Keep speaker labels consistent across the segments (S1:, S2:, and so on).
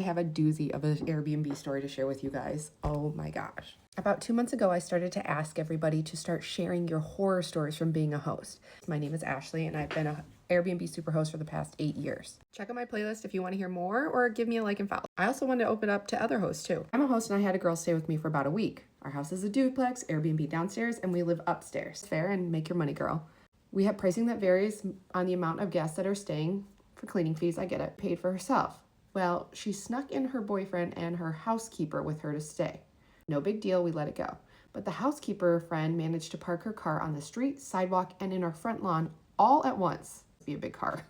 S1: I have a doozy of an Airbnb story to share with you guys. Oh my gosh. About 2 months ago, I started to ask everybody to start sharing your horror stories from being a host. My name is Ashley, and I've been an Airbnb superhost for the past 8 years. Check out my playlist if you want to hear more, or give me a like and follow. I also wanted to open up to other hosts too. I'm a host, and I had a girl stay with me for about a week. Our house is a duplex, Airbnb downstairs, and we live upstairs. Fair and make your money, girl. We have pricing that varies on the amount of guests that are staying. For cleaning fees, I get it paid for herself. Well, she snuck in her boyfriend and her housekeeper with her to stay. No big deal, we let it go. But the housekeeper friend managed to park her car on the street, sidewalk, and in our front lawn all at once. Be a big car.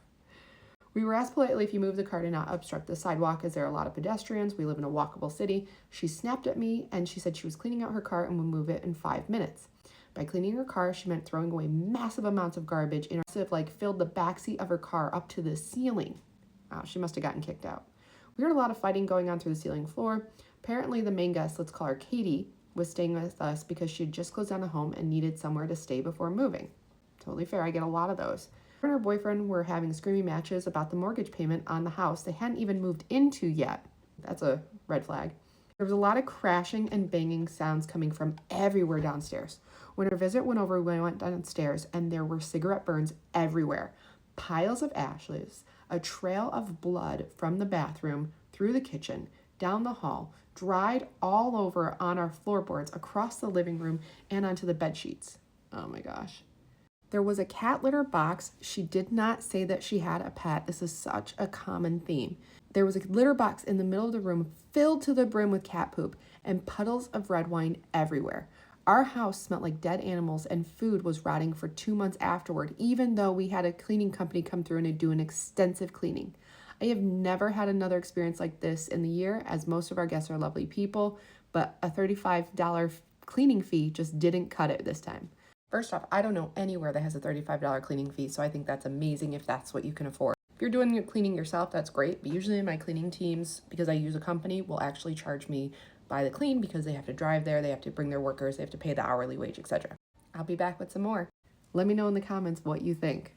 S1: We were asked politely if you move the car to not obstruct the sidewalk, as there are a lot of pedestrians. We live in a walkable city. She snapped at me and she said she was cleaning out her car and would move it in 5 minutes. By cleaning her car, she meant throwing away massive amounts of garbage and filled the backseat of her car up to the ceiling. Wow, she must have gotten kicked out. We heard a lot of fighting going on through the ceiling floor. Apparently, the main guest, let's call her Katie, was staying with us because she had just closed down the home and needed somewhere to stay before moving. Totally fair, I get a lot of those. Her and her boyfriend were having screaming matches about the mortgage payment on the house they hadn't even moved into yet. That's a red flag. There was a lot of crashing and banging sounds coming from everywhere downstairs. When our visit went over, we went downstairs and there were cigarette burns everywhere, piles of ashes, a trail of blood from the bathroom, through the kitchen, down the hall, dried all over on our floorboards, across the living room, and onto the bed sheets. Oh my gosh. There was a cat litter box. She did not say that she had a pet. This is such a common theme. There was a litter box in the middle of the room filled to the brim with cat poop and puddles of red wine everywhere. Our house smelled like dead animals and food was rotting for 2 months afterward, even though we had a cleaning company come through and do an extensive cleaning. I have never had another experience like this in the year, as most of our guests are lovely people, but a $35 cleaning fee just didn't cut it this time. First off, I don't know anywhere that has a $35 cleaning fee, so I think that's amazing if that's what you can afford. If you're doing your cleaning yourself, that's great, but usually my cleaning teams, because I use a company, will actually charge me by the clean because they have to drive there, they have to bring their workers, they have to pay the hourly wage, etc. I'll be back with some more. Let me know in the comments what you think.